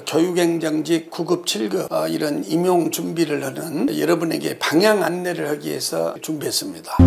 교육행정직 9급 7급 이런 임용 준비를 하는 여러분에게 방향 안내를 하기 위해서 준비했습니다.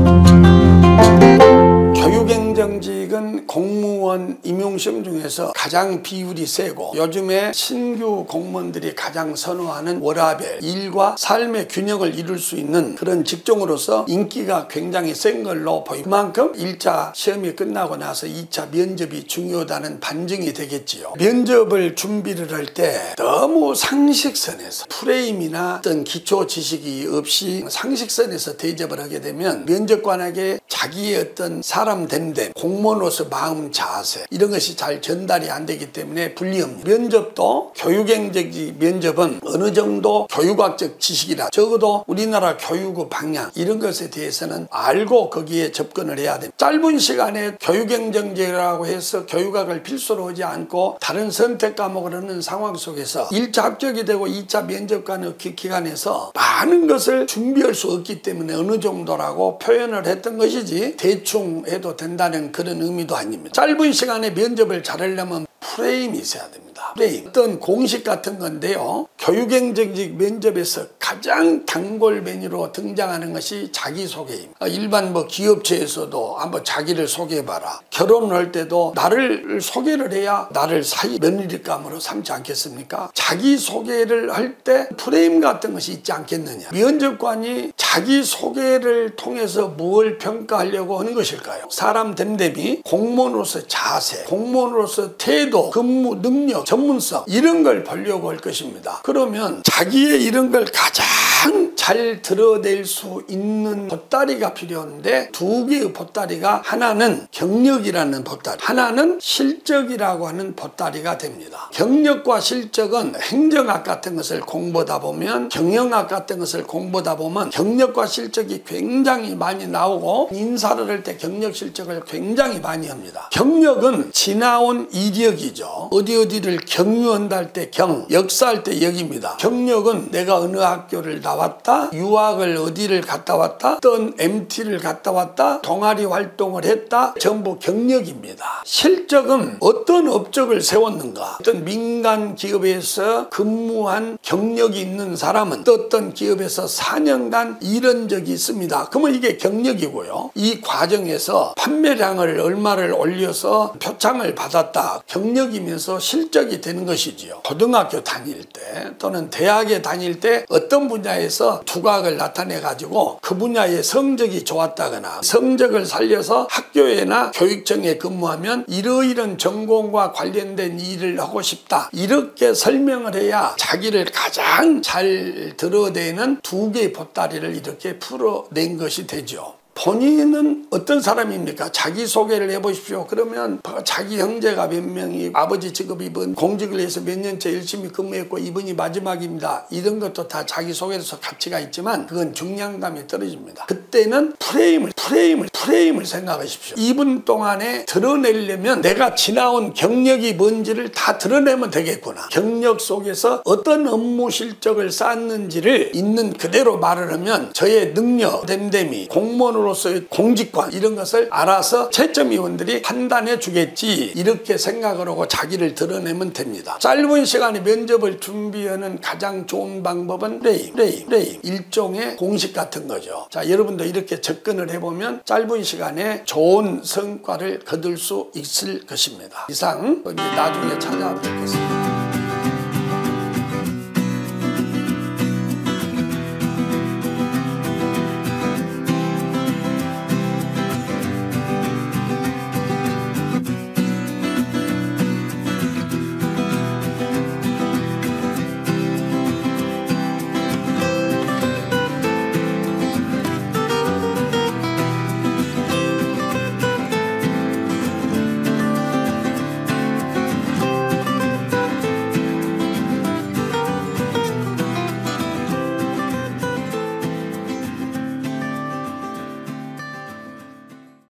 교육행정직은 공무원 임용시험 중에서 가장 비율이 세고 요즘에 신규 공무원들이 가장 선호하는 워라밸, 일과 삶의 균형을 이룰 수 있는 그런 직종으로서 인기가 굉장히 센 걸로 보입니다. 그만큼 1차 시험이 끝나고 나서 2차 면접이 중요하다는 반증이 되겠지요. 면접을 준비를 할 때 너무 상식선에서 프레임이나 어떤 기초 지식이 없이 상식선에서 대접을 하게 되면 면접관에게 자기의 어떤 사람 됨됨, 공무원으로서 마음 자세 이런 것이 잘 전달이 안 되기 때문에 불리합니다. 면접도 교육행정직 면접은 어느 정도 교육학적 지식이나 적어도 우리나라 교육의 방향 이런 것에 대해서는 알고 거기에 접근을 해야 됩니다. 짧은 시간에 교육행정직이라고 해서 교육학을 필수로 하지 않고 다른 선택 과목을 하는 상황 속에서 1차 합격이 되고 2차 면접관 기간에서 많은 것을 준비할 수 없기 때문에 어느 정도라고 표현을 했던 것이지 대충 해도 된다는 그런 의미도 아닙니다. 짧은 시간에 면접을 잘하려면 프레임이 있어야 됩니다. 프레임. 어떤 공식 같은 건데요. 교육행정직 면접에서 가장 단골 메뉴로 등장하는 것이 자기소개입니다. 일반 기업체에서도 한번 자기를 소개해봐라. 결혼을 할 때도 나를 소개를 해야 나를 사이 며느리감으로 삼지 않겠습니까? 자기소개를 할 때 프레임 같은 것이 있지 않겠느냐. 면접관이 자기소개를 통해서 뭘 평가하려고 하는 것일까요? 사람 됨됨이, 공무원으로서 자세, 공무원으로서 태도, 근무 능력, 전문성 이런 걸 보려고 할 것입니다. 그러면 자기의 이런 걸 가장 잘 드러낼 수 있는 보따리가 필요한데 두 개의 보따리가 하나는 경력이라는 보따리, 하나는 실적이라고 하는 보따리가 됩니다. 경력과 실적은 행정학 같은 것을 공부하다 보면 경영학 같은 것을 공부하다 보면 경력과 실적이 굉장히 많이 나오고 인사를 할 때 경력 실적을 굉장히 많이 합니다. 경력은 지나온 이력이죠. 어디를 경유한다 할 때 경, 역사할 때 역입니다. 경력은 내가 어느 학교를 나왔다, 유학을 어디를 갔다 왔다, 어떤 MT를 갔다 왔다, 동아리 활동을 했다, 전부 경력입니다. 실적은 어떤 업적을 세웠는가, 어떤 민간 기업에서 근무한 경력이 있는 사람은 어떤 기업에서 4년간 일한 적이 있습니다. 그러면 이게 경력이고요. 이 과정에서 판매량을 얼마를 올려서 표창을 받았다. 경력이면서 실적이 되는 것이지요. 고등학교 다닐 때 또는 대학에 다닐 때 어떤 분야에서 두각을 나타내 가지고 그 분야의 성적이 좋았다거나 성적을 살려서 학교에나 교육청에 근무하면 이러이런 전공과 관련된 일을 하고 싶다. 이렇게 설명을 해야 자기를 가장 잘 드러내는 두 개의 보따리를 이렇게 풀어낸 것이 되죠. 본인은 어떤 사람입니까? 자기소개를 해보십시오. 그러면 자기 형제가 몇 명이 아버지 직업 이번 공직을 해서 몇 년째 열심히 근무했고 이번이 마지막입니다. 이런 것도 다 자기소개에서 가치가 있지만 그건 중량감이 떨어집니다. 그때는 프레임을 생각하십시오. 2분 동안에 드러내려면 내가 지나온 경력이 뭔지를 다 드러내면 되겠구나. 경력 속에서 어떤 업무 실적을 쌓았는지를 있는 그대로 말을 하면 저의 능력, 됨됨이, 공무원으로서의 공직관 이런 것을 알아서 채점위원들이 판단해 주겠지 이렇게 생각을 하고 자기를 드러내면 됩니다. 짧은 시간에 면접을 준비하는 가장 좋은 방법은 프레임 일종의 공식 같은 거죠. 자, 여러분도 이렇게 접근을 해보면 짧은 시간에 좋은 성과를 거둘 수 있을 것입니다. 이상 나중에 찾아뵙겠습니다.